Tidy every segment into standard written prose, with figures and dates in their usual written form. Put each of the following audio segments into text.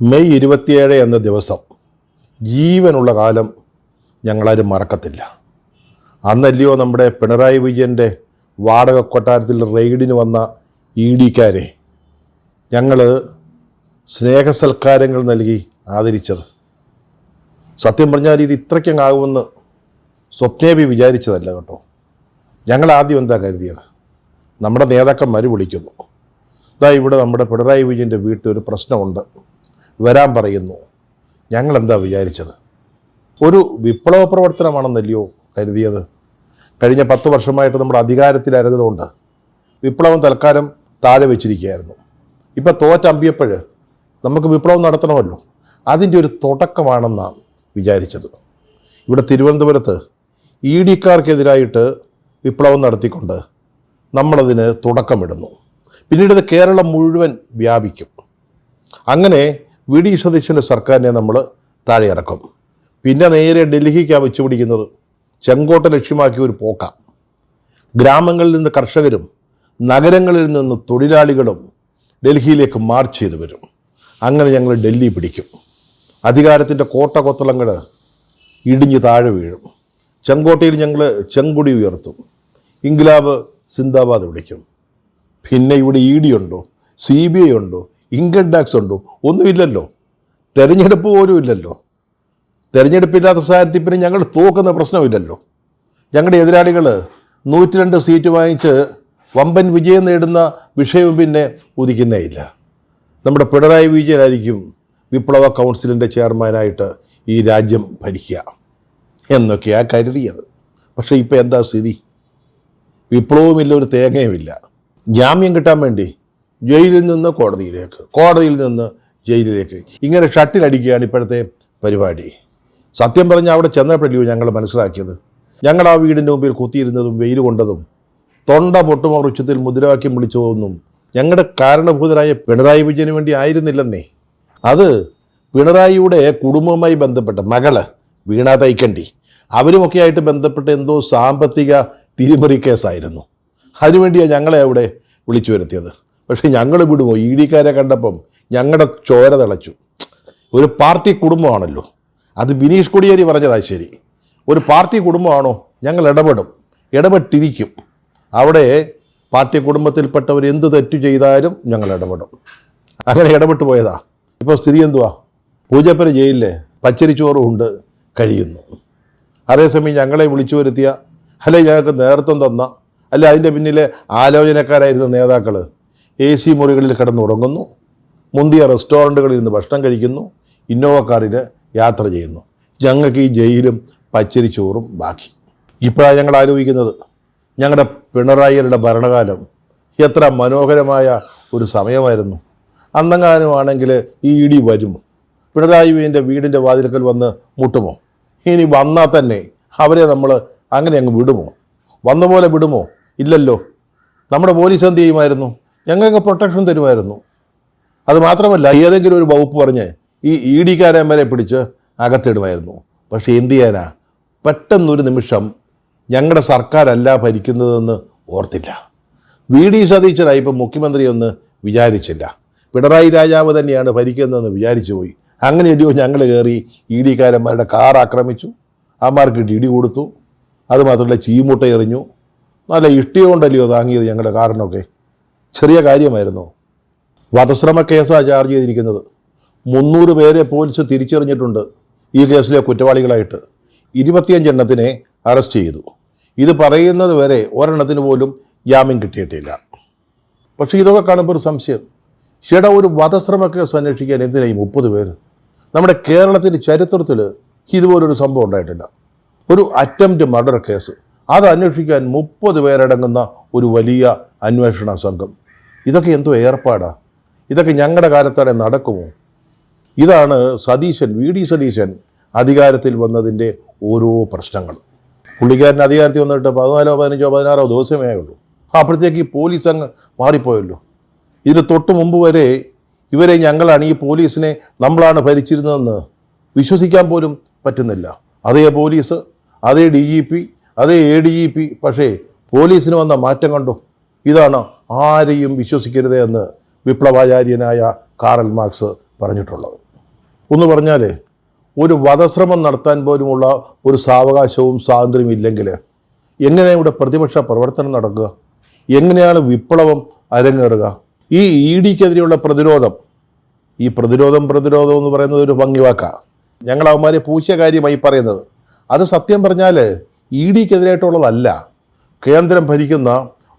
May 27 എന്ന ദിവസം ജീവനുള്ള കാലം ഞങ്ങളാരും മറക്കത്തില്ല. അന്നല്ലയോ നമ്മുടെ പിണറായി വിജയൻ്റെ വാടക കൊട്ടാരത്തിൽ റെയ്ഡിന് വന്ന ഇ.ഡിക്കാരെ ഞങ്ങൾ സ്നേഹസൽക്കാരങ്ങൾ നൽകി ആദരിച്ചത്. സത്യം പറഞ്ഞാൽ ഇത് ഇത്രയ്ക്കങ്ങാകുമെന്ന് സ്വപ്നേബി വിചാരിച്ചതല്ല കേട്ടോ. ഞങ്ങൾ ആദ്യം എന്താ കരുതിയത്, നമ്മുടെ നേതാക്കന്മാർ വിളിക്കുന്നു, ഇതാ ഇവിടെ നമ്മുടെ പിണറായി വിജയൻ്റെ വീട്ടിൽ ഒരു പ്രശ്നമുണ്ട്, വരാൻ പറയുന്നു. ഞങ്ങളെന്താ വിചാരിച്ചത്, ഒരു വിപ്ലവ പ്രവർത്തനമാണെന്നല്ലയോ കരുതിയത്. കഴിഞ്ഞ 10 വർഷമായിട്ട് നമ്മുടെ അധികാരത്തിലായിരുന്നതുകൊണ്ട് വിപ്ലവം തൽക്കാലം താഴെ വെച്ചിരിക്കുകയായിരുന്നു. ഇപ്പം തോറ്റമ്പിയപ്പോൾ നമുക്ക് വിപ്ലവം നടത്തണമല്ലോ, അതിൻ്റെ ഒരു തുടക്കമാണെന്നാണ് വിചാരിച്ചത്. ഇവിടെ തിരുവനന്തപുരത്ത് ഇ.ഡിക്കാർക്കെതിരായിട്ട് വിപ്ലവം നടത്തിക്കൊണ്ട് നമ്മളതിന് തുടക്കമിടുന്നു. പിന്നീട് ഇത് കേരളം മുഴുവൻ വ്യാപിക്കും. അങ്ങനെ വി.ഡി. സതീശൻ്റെ സർക്കാരിനെ നമ്മൾ താഴെ ഇറക്കും. പിന്നെ നേരെ ഡൽഹിക്കാണ് വെച്ച് പിടിക്കുന്നത്. ചെങ്കോട്ട ലക്ഷ്യമാക്കിയ ഒരു പോക്ക. ഗ്രാമങ്ങളിൽ നിന്ന് കർഷകരും നഗരങ്ങളിൽ നിന്ന് തൊഴിലാളികളും ഡൽഹിയിലേക്ക് മാർച്ച് ചെയ്ത് വരും. അങ്ങനെ ഞങ്ങൾ ഡൽഹി പിടിക്കും. അധികാരത്തിൻ്റെ കോട്ട കൊത്തളങ്ങൾ ഇടിഞ്ഞ് താഴെ വീഴും. ചെങ്കോട്ടയിൽ ഞങ്ങൾ ചെങ്കൊടി ഉയർത്തും. ഇൻക്ലാബ് സിന്ദാബാദ് വിളിക്കും. പിന്നെ ഇവിടെ ഇ.ഡി ഉണ്ടോ, CBI ഉണ്ടോ, ഇൻകം ടാക്സ് ഉണ്ടോ? ഒന്നുമില്ലല്ലോ. തെരഞ്ഞെടുപ്പ് പോലും ഇല്ലല്ലോ. തെരഞ്ഞെടുപ്പില്ലാത്ത സാഹചര്യത്തിൽ പിന്നെ ഞങ്ങൾ തോക്കുന്ന പ്രശ്നമില്ലല്ലോ. ഞങ്ങളുടെ എതിരാളികൾ 102 സീറ്റ് വാങ്ങിച്ച് വമ്പൻ വിജയം നേടുന്ന വിഷയവും പിന്നെ ഉദിക്കുന്നേ ഇല്ല. നമ്മുടെ പിണറായി വിജയനായിരിക്കും വിപ്ലവ കൗൺസിലിൻ്റെ ചെയർമാനായിട്ട് ഈ രാജ്യം ഭരിക്കുക എന്നൊക്കെയാണ് കരുതിയത്. പക്ഷേ ഇപ്പോൾ എന്താ സ്ഥിതി? വിപ്ലവവുമില്ല, ഒരു തേങ്ങയുമില്ല. ജാമ്യം കിട്ടാൻ വേണ്ടി ജയിലിൽ നിന്ന് കോടതിയിലേക്ക്, കോടതിയിൽ നിന്ന് ജയിലിലേക്ക്, ഇങ്ങനെ ഷട്ടിലടിക്കുകയാണ് ഇപ്പോഴത്തെ പരിപാടി. സത്യം പറഞ്ഞാൽ അവിടെ ചെന്നപ്പോഴല്ലോ ഞങ്ങൾ മനസ്സിലാക്കിയത്, ഞങ്ങൾ ആ വീടിൻ്റെ മുമ്പിൽ കുത്തിയിരുന്നതും വെയിൽ കൊണ്ടതും തൊണ്ട പൊട്ടുമോ വൃക്ഷത്തിൽ മുദ്രാവാക്യം വിളിച്ചു പോകുന്നതും ഞങ്ങളുടെ കാരണഭൂതരായ പിണറായി വിജയന് വേണ്ടി ആയിരുന്നില്ലെന്നേ. അത് പിണറായിയുടെ കുടുംബവുമായി ബന്ധപ്പെട്ട മകള് വീണ തൈക്കണ്ടി, അവരുമൊക്കെ ആയിട്ട് ബന്ധപ്പെട്ട എന്തോ സാമ്പത്തിക തിരിമറി കേസായിരുന്നു. അതിനുവേണ്ടിയാണ് ഞങ്ങളെ അവിടെ വിളിച്ചു വരുത്തിയത്. പക്ഷേ ഞങ്ങൾ വിടുമോ? ഇ.ഡിക്കാരെ കണ്ടപ്പം ഞങ്ങളുടെ ചോര തിളച്ചു. ഒരു പാർട്ടി കുടുംബമാണല്ലോ, അത് ബിനീഷ് കൊടിയേരി പറഞ്ഞതാ ശരി. ഒരു പാർട്ടി കുടുംബമാണോ? ഞങ്ങൾ ഇടപെട്ടിരിക്കും. അവിടെ പാർട്ടി കുടുംബത്തിൽപ്പെട്ടവർ എന്ത് തെറ്റു ചെയ്താലും ഞങ്ങൾ ഇടപെടും. അങ്ങനെ ഇടപെട്ട് പോയതാ. ഇപ്പോൾ സ്ഥിതി എന്തുവാ? പൂജപ്പുര ജയിലിലെ പച്ചരിച്ചോറും ഉണ്ട് കഴിയുന്നു. അതേസമയം ഞങ്ങളെ വിളിച്ചു വരുത്തിയ, അല്ലെ ഞങ്ങൾക്ക് നേതൃത്വം തന്ന, അല്ല അതിൻ്റെ പിന്നിലെ ആലോചനക്കാരായിരുന്ന നേതാക്കൾ AC മുറികളിൽ കിടന്നുറങ്ങുന്നു, മുന്തിയ റെസ്റ്റോറൻറ്റുകളിൽ നിന്ന് ഭക്ഷണം കഴിക്കുന്നു, ഇന്നോവ കാറിൽ യാത്ര ചെയ്യുന്നു. ഞങ്ങൾക്ക് ഈ ജയിലും പച്ചരിച്ചോറും ബാക്കി. ഇപ്പോഴാണ് ഞങ്ങൾ ആലോചിക്കുന്നത്, ഞങ്ങളുടെ പിണറായിയുടെ ഭരണകാലം എത്ര മനോഹരമായ ഒരു സമയമായിരുന്നു. അന്നെങ്ങാനുമാണെങ്കിൽ ഈ ഇ.ഡി വരുമോ? പിണറായി വിജയൻ്റെ വീടിൻ്റെ വാതിൽക്കൽ വന്ന് മുട്ടുമോ? ഇനി വന്നാൽ തന്നെ അവരെ നമ്മൾ അങ്ങനെ അങ്ങ് വിടുമോ? വന്ന പോലെ വിടുമോ? ഇല്ലല്ലോ. നമ്മുടെ പോലീസ് എന്ത് ചെയ്യുമായിരുന്നു? ഞങ്ങൾക്ക് പ്രൊട്ടക്ഷൻ തരുമായിരുന്നു. അതുമാത്രമല്ല, ഏതെങ്കിലും ഒരു വകുപ്പ് പറഞ്ഞ് ഈ ഇ.ഡിക്കാരന്മാരെ പിടിച്ച് അകത്തിടുമായിരുന്നു. പക്ഷേ എന്ത് ചെയ്യാനാ, പെട്ടെന്നൊരു നിമിഷം ഞങ്ങളുടെ സർക്കാരല്ല ഭരിക്കുന്നതെന്ന് ഓർത്തില്ല. വി.ഡി. സതീശനായി ഇപ്പം മുഖ്യമന്ത്രിയൊന്ന് വിചാരിച്ചില്ല, പിണറായി രാജാവ് തന്നെയാണ് ഭരിക്കുന്നതെന്ന് വിചാരിച്ചു പോയി. അങ്ങനെയല്ലയോ ഞങ്ങൾ കയറി ഇ.ഡിക്കാരന്മാരുടെ കാർ ആക്രമിച്ചു, അമ്മമാർക്ക് ഇടി കൊടുത്തു. അതുമാത്രമല്ല, ചീമുട്ട എറിഞ്ഞു. നല്ല ഇഷ്ടിക കൊണ്ടല്ലയോ താങ്ങിയത് ഞങ്ങളുടെ കാറിനൊക്കെ. ചെറിയ കാര്യമായിരുന്നു. വധശ്രമ കേസാണ് ചാർജ് ചെയ്തിരിക്കുന്നത്. 300 പേരെ പോലീസ് തിരിച്ചറിഞ്ഞിട്ടുണ്ട് ഈ കേസിലെ കുറ്റവാളികളായിട്ട്. 25 എണ്ണത്തിനെ അറസ്റ്റ് ചെയ്തു. ഇത് പറയുന്നത് വരെ ഒരെണ്ണത്തിന് പോലും ജാമ്യം കിട്ടിയിട്ടില്ല. പക്ഷേ ഇതൊക്കെ കാണുമ്പോൾ ഒരു സംശയം, ചേട്ടാ, ഒരു വധശ്രമ കേസ് അന്വേഷിക്കാൻ എന്തിനായി 30 പേര്? നമ്മുടെ കേരളത്തിൻ്റെ ചരിത്രത്തിൽ ഇതുപോലൊരു സംഭവം ഉണ്ടായിട്ടില്ല. ഒരു അറ്റംപ്റ്റ് മർഡർ കേസ്, അത് അന്വേഷിക്കാൻ 30 പേരടങ്ങുന്ന ഒരു വലിയ അന്വേഷണ സംഘം. ഇതൊക്കെ എന്തോ ഏർപ്പാടാ? ഇതൊക്കെ ഞങ്ങളുടെ കാലത്താണ് നടക്കുമോ? ഇതാണ് സതീശൻ, വി.ഡി. സതീശൻ അധികാരത്തിൽ വന്നതിൻ്റെ ഓരോ പ്രശ്നങ്ങൾ. പുള്ളിക്കാരൻ അധികാരത്തിൽ വന്നിട്ട് 14, 15, 16 ദിവസമേ ആയുള്ളൂ. അപ്പോഴത്തേക്ക് ഈ പോലീസ് അങ്ങ് മാറിപ്പോയല്ലോ. ഇതിന് തൊട്ട് മുമ്പ് വരെ ഇവരെ ഞങ്ങളാണ്, ഈ പോലീസിനെ നമ്മളാണ് ഭരിച്ചിരുന്നതെന്ന് വിശ്വസിക്കാൻ പോലും പറ്റുന്നില്ല. അതേ പോലീസ്, അതേ DGP, അതേ ADGP. പക്ഷേ പോലീസിന് വന്ന മാറ്റം കണ്ടോ? ഇതാണ് ആരെയും വിശ്വസിക്കരുത് എന്ന് വിപ്ലവാചാര്യനായ കാറൽ മാർക്സ് പറഞ്ഞിട്ടുള്ളത്. ഒന്ന് പറഞ്ഞാൽ ഒരു വധശ്രമം നടത്താൻ പോലുമുള്ള ഒരു സാവകാശവും സ്വാതന്ത്ര്യവും ഇല്ലെങ്കിൽ എങ്ങനെയാണ് ഇവിടെ പ്രതിപക്ഷ പ്രവർത്തനം നടക്കുക? എങ്ങനെയാണ് വിപ്ലവം അരങ്ങേറുക? ഈ EDക്കെതിരെയുള്ള പ്രതിരോധം, ഈ പ്രതിരോധം എന്ന് പറയുന്നത് ഒരു ഭംഗിവാക്കാണ്. ഞങ്ങൾ അവന്മാരെ പൂശിയ കാര്യമായി പറയുന്നത്. അത് സത്യം പറഞ്ഞാൽ EDക്കെതിരായിട്ടുള്ളതല്ല, കേന്ദ്രം ഭരിക്കുന്ന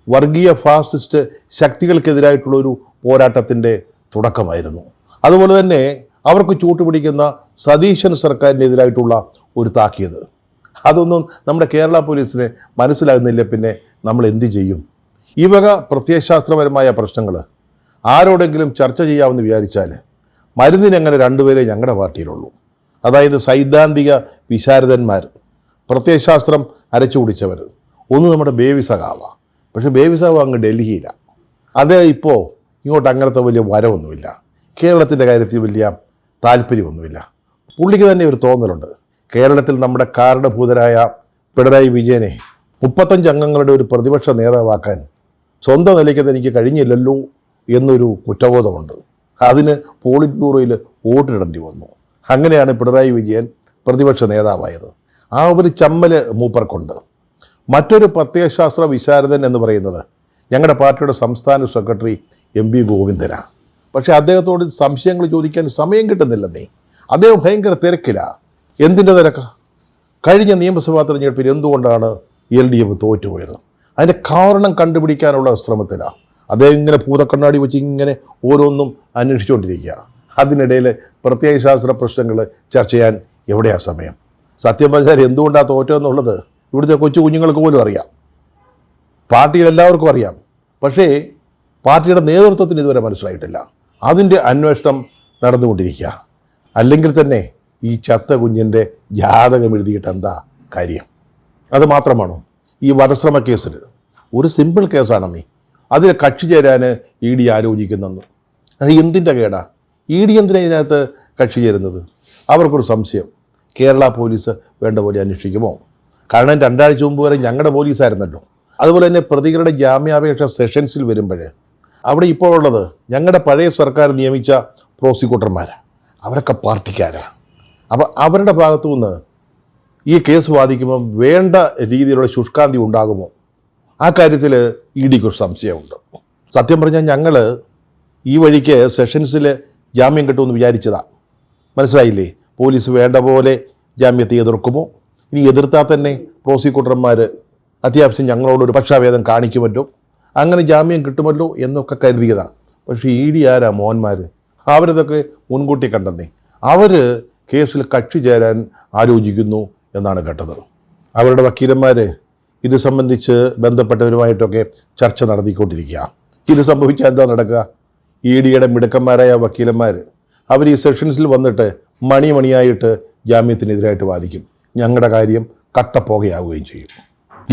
വർഗീയ ഫാസിസ്റ്റ് ശക്തികൾക്കെതിരായിട്ടുള്ളൊരു പോരാട്ടത്തിൻ്റെ തുടക്കമായിരുന്നു. അതുപോലെ തന്നെ അവർക്ക് ചൂട്ടുപിടിക്കുന്ന സതീശൻ സർക്കാരിനെതിരായിട്ടുള്ള ഒരു താക്കീത്. അതൊന്നും നമ്മുടെ കേരള പോലീസിന് മനസ്സിലാകുന്നില്ല. പിന്നെ നമ്മൾ എന്തു ചെയ്യും? ഈ വക പ്രത്യയശാസ്ത്രപരമായ പ്രശ്നങ്ങൾ ആരോടെങ്കിലും ചർച്ച ചെയ്യാമെന്ന് വിചാരിച്ചാൽ മരുന്നിനെങ്ങനെ രണ്ടുപേരെ ഞങ്ങളുടെ പാർട്ടിയിലുള്ളൂ. അതായത് സൈദ്ധാന്തിക വിശാരദന്മാർ, പ്രത്യയശാസ്ത്രം അരച്ചു കുടിച്ചവർ. ഒന്ന് നമ്മുടെ ബേബി സഖാവാണ്. പക്ഷേ ബേബി സഖാവ് അങ്ങ് ഡൽഹിയിലാണ്. അത് ഇപ്പോൾ ഇങ്ങോട്ട് അങ്ങനത്തെ വലിയ വരവൊന്നുമില്ല. കേരളത്തിൻ്റെ കാര്യത്തിൽ വലിയ താല്പര്യമൊന്നുമില്ല. പുള്ളിക്ക് തന്നെ ഒരു തോന്നലുണ്ട്, കേരളത്തിൽ നമ്മുടെ കാരണഭൂതരായ പിണറായി വിജയനെ 35 അംഗങ്ങളുടെ ഒരു പ്രതിപക്ഷ നേതാവാക്കാൻ സ്വന്തം നിലയ്ക്ക് എനിക്ക് കഴിഞ്ഞില്ലല്ലോ എന്നൊരു കുറ്റബോധമുണ്ട്. അതിന് പോളിറ്റ് ബ്യൂറോയിൽ വോട്ടിടേണ്ടി വന്നു. അങ്ങനെയാണ് പിണറായി വിജയൻ പ്രതിപക്ഷ നേതാവായത്. ആ ഒരു ചമ്മൽ മൂപ്പർക്കുണ്ട്. മറ്റൊരു പ്രത്യയശാസ്ത്ര വിശാരദൻ എന്ന് പറയുന്നത് ഞങ്ങളുടെ പാർട്ടിയുടെ സംസ്ഥാന സെക്രട്ടറി MV ഗോവിന്ദനാണ്. പക്ഷേ അദ്ദേഹത്തോട് സംശയങ്ങൾ ചോദിക്കാൻ സമയം കിട്ടുന്നില്ലെന്നേ. അദ്ദേഹം ഭയങ്കര തിരക്കിലാണ്. എന്തിൻ്റെ തിരക്ക? കഴിഞ്ഞ നിയമസഭാ തെരഞ്ഞെടുപ്പിൽ എന്തുകൊണ്ടാണ് LDF തോറ്റുപോയത്? അതിൻ്റെ കാരണം കണ്ടുപിടിക്കാനുള്ള ശ്രമത്തിലാണ്. അദ്ദേഹം ഇങ്ങനെ ഭൂതക്കണ്ണാടി വെച്ച് ഇങ്ങനെ ഓരോന്നും അന്വേഷിച്ചുകൊണ്ടിരിക്കുക. അതിനിടയിൽ പ്രത്യയശാസ്ത്ര പ്രശ്നങ്ങൾ ചർച്ച ചെയ്യാൻ എവിടെയാണ് സമയം? സത്യം പറഞ്ഞാൽ എന്തുകൊണ്ടാണ് തോറ്റതെന്നുള്ളത് ഇവിടുത്തെ കൊച്ചു കുഞ്ഞുങ്ങൾക്ക് പോലും അറിയാം, പാർട്ടിയിൽ എല്ലാവർക്കും അറിയാം. പക്ഷേ പാർട്ടിയുടെ നേതൃത്വത്തിന് ഇതുവരെ മനസ്സിലായിട്ടില്ല. അതിൻ്റെ അന്വേഷണം നടന്നുകൊണ്ടിരിക്കുക. അല്ലെങ്കിൽ തന്നെ ഈ ചത്ത കുഞ്ഞിൻ്റെ ജാതകം എഴുതിയിട്ട് എന്താ കാര്യം? അത് മാത്രമാണോ ഈ വധശ്രമ കേസിൽ? ഒരു സിമ്പിൾ കേസാണെന്നേ, അതിൽ കക്ഷി ചേരാൻ ED ആലോചിക്കുന്നെന്ന്. അത് എന്തിൻ്റെ കേടാ? ED എന്തിനാണ് ഇതിനകത്ത് കക്ഷി ചേരുന്നത്? അവർക്കൊരു സംശയം, കേരള പോലീസ് വേണ്ട പോലെ അന്വേഷിക്കുമോ? കാരണം 2 ആഴ്ച മുമ്പ് വരെ ഞങ്ങളുടെ പോലീസായിരുന്നല്ലോ. അതുപോലെ തന്നെ പ്രതികളുടെ ജാമ്യാപേക്ഷ സെഷൻസിൽ വരുമ്പോൾ അവിടെ ഇപ്പോൾ ഉള്ളത് ഞങ്ങളുടെ പഴയ സർക്കാർ നിയമിച്ച പ്രോസിക്യൂട്ടർമാരാണ്. അവരൊക്കെ പാർട്ടിക്കാരാണ്. അപ്പോൾ അവരുടെ ഭാഗത്തു നിന്ന് ഈ കേസ് വാദിക്കുമ്പം വേണ്ട രീതിയിലുള്ള ശുഷ്കാന്തി ഉണ്ടാകുമോ? ആ കാര്യത്തിൽ EDക്കൊരു സംശയമുണ്ട്. സത്യം പറഞ്ഞാൽ ഞങ്ങൾ ഈ വഴിക്ക് സെഷൻസിൽ ജാമ്യം കിട്ടുമെന്ന് വിചാരിച്ചതാണ്. മനസ്സിലായില്ലേ? പോലീസ് വേണ്ട പോലെ ജാമ്യത്തെ എതിർക്കുമോ? ഇനി എതിർത്താൽ തന്നെ പ്രോസിക്യൂട്ടർമാർ അത്യാവശ്യം ഞങ്ങളോടൊരു പക്ഷാഭേദം കാണിക്കുമല്ലോ, അങ്ങനെ ജാമ്യം കിട്ടുമല്ലോ എന്നൊക്കെ കരുതിയതാണ്. പക്ഷേ ED ആരാ മോഹന്മാർ? അവരിതൊക്കെ മുൻകൂട്ടി കണ്ടെന്നേ. അവർ കേസിൽ കക്ഷി ചേരാൻ ആലോചിക്കുന്നു എന്നാണ് കേട്ടത്. അവരുടെ വക്കീലന്മാർ ഇത് സംബന്ധിച്ച് ബന്ധപ്പെട്ടവരുമായിട്ടൊക്കെ ചർച്ച നടത്തിക്കൊണ്ടിരിക്കുക. ഇത് സംഭവിച്ചാൽ എന്താ നടക്കുക? EDയുടെ മിടുക്കന്മാരായ വക്കീലന്മാർ അവർ ഈ സെഷൻസിൽ വന്നിട്ട് മണിയായിട്ട് ജാമ്യത്തിനെതിരായിട്ട് വാദിക്കും. ഞങ്ങളുടെ കാര്യം കട്ടപ്പോകയാവുകയും ചെയ്യും.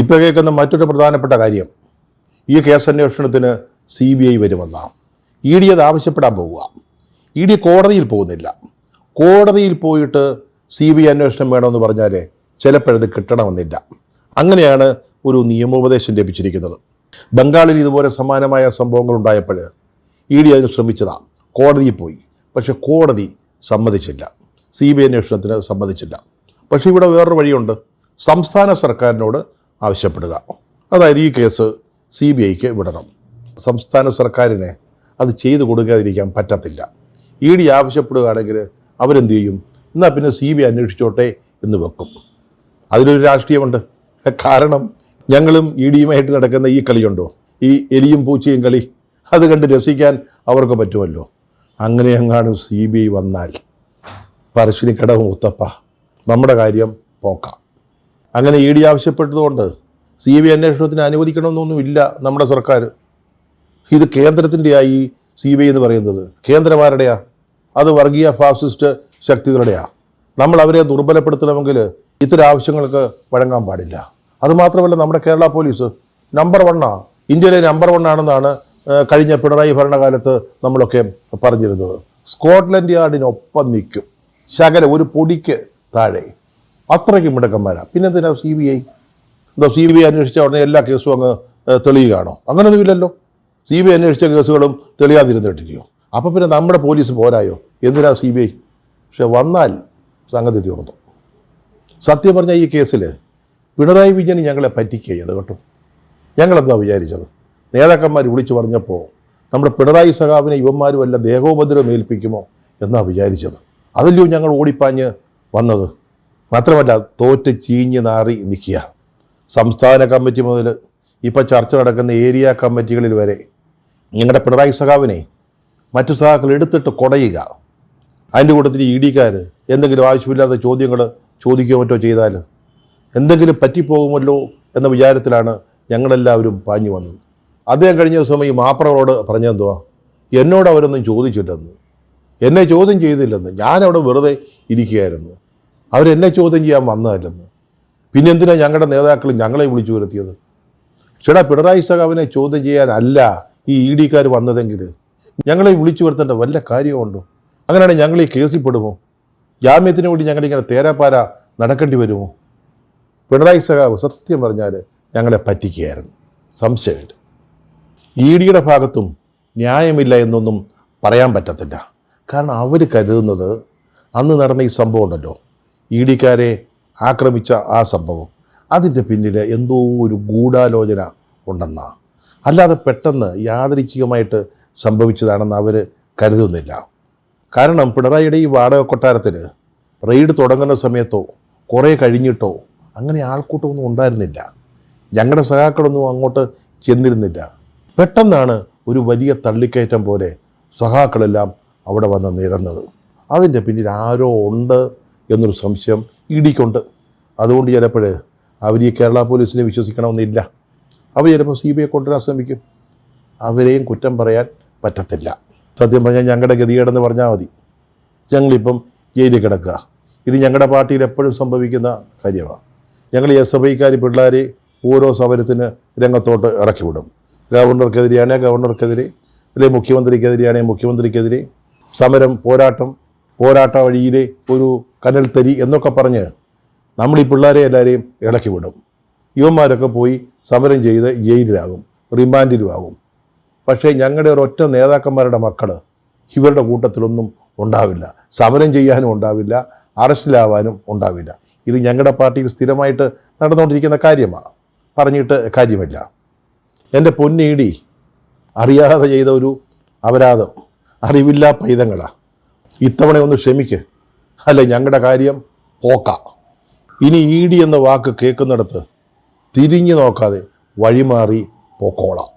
ഇപ്പോൾ കേൾക്കുന്ന മറ്റൊരു പ്രധാനപ്പെട്ട കാര്യം, ഈ കേസന്വേഷണത്തിന് CBI വരുമെന്നാണ്. ED അത് ആവശ്യപ്പെടാൻ പോവുക. ED കോടതിയിൽ പോകുന്നില്ല. കോടതിയിൽ പോയിട്ട് CBI അന്വേഷണം വേണമെന്ന് പറഞ്ഞാൽ ചിലപ്പോഴത് കിട്ടണമെന്നില്ല. അങ്ങനെയാണ് ഒരു നിയമോപദേശം ലഭിച്ചിരിക്കുന്നത്. ബംഗാളിൽ ഇതുപോലെ സമാനമായ സംഭവങ്ങൾ ഉണ്ടായപ്പോൾ ED അതിന് ശ്രമിച്ചതാണ്. കോടതിയിൽ പോയി, പക്ഷെ കോടതി സമ്മതിച്ചില്ല, CBI അന്വേഷണത്തിന് സമ്മതിച്ചില്ല. പക്ഷേ ഇവിടെ വേറൊരു വഴിയുണ്ട്, സംസ്ഥാന സർക്കാരിനോട് ആവശ്യപ്പെടുക. അതായത് ഈ കേസ് CBIക്ക് വിടണം. സംസ്ഥാന സർക്കാരിനെ അത് ചെയ്തു കൊടുക്കാതിരിക്കാൻ പറ്റത്തില്ല. ED ആവശ്യപ്പെടുകയാണെങ്കിൽ അവരെന്ത് ചെയ്യും? എന്നാൽ പിന്നെ CBI അന്വേഷിച്ചോട്ടെ എന്ന് വെക്കും. അതിലൊരു രാഷ്ട്രീയമുണ്ട്. കാരണം ഞങ്ങളും EDയുമായിട്ട് നടക്കുന്ന ഈ കളിയുണ്ടോ, ഈ എലിയും പൂച്ചയും കളി, അത് കണ്ട് രസിക്കാൻ അവർക്ക് പറ്റുമല്ലോ. അങ്ങനെ എങ്ങാനും CBI വന്നാൽ പറശ്ശിനിക്കടവ് മുത്തപ്പ, നമ്മുടെ കാര്യം പോക്കാം. അങ്ങനെ ED ആവശ്യപ്പെട്ടതുകൊണ്ട് CBI അന്വേഷണത്തിന് അനുവദിക്കണമെന്നൊന്നുമില്ല നമ്മുടെ സർക്കാർ. ഇത് കേന്ദ്രത്തിൻ്റെയായി CBI എന്ന് പറയുന്നത്. കേന്ദ്രമാരുടെയാ? അത് വർഗീയ ഫാസിസ്റ്റ് ശക്തികളുടെയാണ്. നമ്മൾ അവരെ ദുർബലപ്പെടുത്തണമെങ്കിൽ ഇത്തരം ആവശ്യങ്ങൾക്ക് വഴങ്ങാൻ പാടില്ല. അതുമാത്രമല്ല, നമ്മുടെ കേരള പോലീസ് നമ്പർ 1 ഇന്ത്യയിലെ നമ്പർ 1 ആണെന്നാണ് കഴിഞ്ഞ പിണറായി ഭരണകാലത്ത് നമ്മളൊക്കെ പറഞ്ഞിരുന്നത്. സ്കോട്ട്ലൻഡ് യാർഡിനൊപ്പം നിൽക്കും, ശകലം ഒരു പൊടിക്ക് താഴെ. അത്രയ്ക്കും മിടുക്കന്മാരാണ്. പിന്നെന്തിനാ CBI? എന്തോ CBI അന്വേഷിച്ച ഉടനെ എല്ലാ കേസും അങ്ങ് തെളിയുകയാണോ? അങ്ങനെയൊന്നുമില്ലല്ലോ. CBI അന്വേഷിച്ച കേസുകളും തെളിയാതിരുന്നിട്ടില്ലയോ? അപ്പോൾ പിന്നെ നമ്മുടെ പോലീസ് പോരായോ? എന്തിനാ CBI? പക്ഷെ വന്നാൽ സംഗതി തീർന്നു. സത്യം പറഞ്ഞാൽ ഈ കേസിൽ പിണറായി വിജയൻ ഞങ്ങളെ പറ്റിക്കുകയത് കേട്ടോ. ഞങ്ങളെന്താ വിചാരിച്ചത്? നേതാക്കന്മാർ വിളിച്ചു പറഞ്ഞപ്പോൾ നമ്മുടെ പിണറായി സഖാവിനെ ഇവന്മാരും വല്ല ദേഹോപദ്രവം ഏൽപ്പിക്കുമോ എന്നാ വിചാരിച്ചത്. അതല്ലയോ ഞങ്ങൾ ഓടിപ്പാഞ്ഞ് വന്നത്. മാത്രമല്ല, തോറ്റ് ചീഞ്ഞ് നാറി നിൽക്കുക. സംസ്ഥാന കമ്മിറ്റി മുതൽ ഇപ്പോൾ ചർച്ച നടക്കുന്ന ഏരിയ കമ്മിറ്റികളിൽ വരെ ഞങ്ങളുടെ പിണറായി സഖാവിനെ മറ്റു സഖാക്കൾ എടുത്തിട്ട് കുടയുക. അതിൻ്റെ കൂട്ടത്തിൽ ഇഡിക്കാർ എന്തെങ്കിലും ആവശ്യമില്ലാത്ത ചോദ്യങ്ങൾ ചോദിക്കുകയോ മറ്റോ ചെയ്താൽ എന്തെങ്കിലും പറ്റിപ്പോകുമല്ലോ എന്ന വിചാരത്തിലാണ് ഞങ്ങളെല്ലാവരും പാഞ്ഞു വന്നത്. അദ്ദേഹം കഴിഞ്ഞ ദിവസം ഈ മാപ്രകളോട് പറഞ്ഞെന്തുവാ, എന്നോട് അവരൊന്നും ചോദിച്ചില്ലെന്ന്, എന്നെ ചോദ്യം ചെയ്തില്ലെന്ന്, ഞാനവിടെ വെറുതെ ഇരിക്കുകയായിരുന്നു, അവരെന്നെ ചോദ്യം ചെയ്യാൻ വന്നതല്ലെന്ന്. പിന്നെ എന്തിനാണ് ഞങ്ങളുടെ നേതാക്കൾ ഞങ്ങളെ വിളിച്ചു വരുത്തിയത്? ചേട്ടാ, പിണറായി സഖാവിനെ ചോദ്യം ചെയ്യാനല്ല ഈ ഇഡിക്കാർ വന്നതെങ്കിൽ ഞങ്ങളെ വിളിച്ചു വരുത്തേണ്ട വല്ല കാര്യമുണ്ടോ? അങ്ങനെയാണെങ്കിൽ ഞങ്ങൾ ഈ കേസിൽ പെടുമോ? ജാമ്യത്തിന് വേണ്ടി ഞങ്ങളിങ്ങനെ തേരാപ്പാര നടക്കേണ്ടി വരുമോ? പിണറായി സഖാവ് സത്യം പറഞ്ഞാൽ ഞങ്ങളെ പറ്റിക്കുകയായിരുന്നു, സംശയമില്ല. ഇഡിയുടെ ഭാഗത്തും ന്യായമില്ല എന്നൊന്നും പറയാൻ പറ്റത്തില്ല. കാരണം അവർ കരുതുന്നത് അന്ന് നടന്ന ഈ സംഭവം ഉണ്ടല്ലോ, ഇഡിക്കാരെ ആക്രമിച്ച ആ സംഭവം, അതിൻ്റെ പിന്നിൽ എന്തോ ഒരു ഗൂഢാലോചന ഉണ്ടെന്നാ. അല്ലാതെ പെട്ടെന്ന് യാദൃച്ഛികമായിട്ട് സംഭവിച്ചതാണെന്ന് അവർ കരുതുന്നില്ല. കാരണം പിണറായിയുടെ ഈ വാടക കൊട്ടാരത്തിൽ റെയ്ഡ് തുടങ്ങുന്ന സമയത്തോ കുറേ കഴിഞ്ഞിട്ടോ അങ്ങനെ ആൾക്കൂട്ടമൊന്നും ഉണ്ടായിരുന്നില്ല. ഞങ്ങളുടെ സഖാക്കളൊന്നും അങ്ങോട്ട് ചെന്നിരുന്നില്ല. പെട്ടെന്നാണ് ഒരു വലിയ തള്ളിക്കയറ്റം പോലെ സഖാക്കളെല്ലാം അവിടെ വന്ന് നിരന്നത്. അതിൻ്റെ പിന്നിൽ ആരോ ഉണ്ട് എന്നൊരു സംശയം ഇഡിക്കുണ്ട്. അതുകൊണ്ട് ചിലപ്പോൾ അവർ ഈ കേരള പോലീസിനെ വിശ്വസിക്കണമെന്നില്ല. അവർ ചിലപ്പോൾ CBI കൊണ്ടുവരാൻ ശ്രമിക്കും. അവരെയും കുറ്റം പറയാൻ പറ്റത്തില്ല. സത്യം പറഞ്ഞാൽ ഞങ്ങളുടെ ഗതികേടെന്ന് പറഞ്ഞാൽ മതി. ഞങ്ങളിപ്പം ജയിലിൽ കിടക്കുക. ഇത് ഞങ്ങളുടെ പാർട്ടിയിൽ എപ്പോഴും സംഭവിക്കുന്ന കാര്യമാണ്. ഞങ്ങൾ SFIക്കാർ പിള്ളേരെ ഓരോ സമരത്തിന് രംഗത്തോട്ട് ഇറക്കി വിടും. ഗവർണർക്കെതിരെയാണെങ്കിൽ ഗവർണർക്കെതിരെ, അല്ലെങ്കിൽ മുഖ്യമന്ത്രിക്കെതിരെയാണെങ്കിൽ മുഖ്യമന്ത്രിക്കെതിരെ സമരം, പോരാട്ട വഴിയിലെ ഒരു കനൽത്തരി എന്നൊക്കെ പറഞ്ഞ് നമ്മൾ ഈ പിള്ളേരെ എല്ലാവരെയും ഇളക്കി വിടും. യുവന്മാരൊക്കെ പോയി സമരം ചെയ്ത് ജയിലിലാകും, റിമാൻഡിലുമാകും. പക്ഷേ ഞങ്ങളുടെ ഒരൊറ്റ നേതാക്കന്മാരുടെ മക്കൾ ഇവരുടെ കൂട്ടത്തിലൊന്നും ഉണ്ടാവില്ല. സമരം ചെയ്യാനും ഉണ്ടാവില്ല, അറസ്റ്റിലാവാനും ഉണ്ടാവില്ല. ഇത് ഞങ്ങളുടെ പാർട്ടിയിൽ സ്ഥിരമായിട്ട് നടന്നുകൊണ്ടിരിക്കുന്ന കാര്യമാണ്, പറഞ്ഞിട്ട് കാര്യമില്ല. എൻ്റെ പൊന്നിടി, അറിയാതെ ചെയ്ത ഒരു അപരാധം, അറിവില്ലാ പൈതങ്ങളാ. ഇത്തവണ ഒന്ന് ക്ഷമിക്ക്, അല്ല ഞങ്ങളുടെ കാര്യം പോക്കാം. ഇനി ഇഡി എന്ന വാക്ക് കേൾക്കുന്നിടത്ത് തിരിഞ്ഞു നോക്കാതെ വഴിമാറി പോക്കോളാം.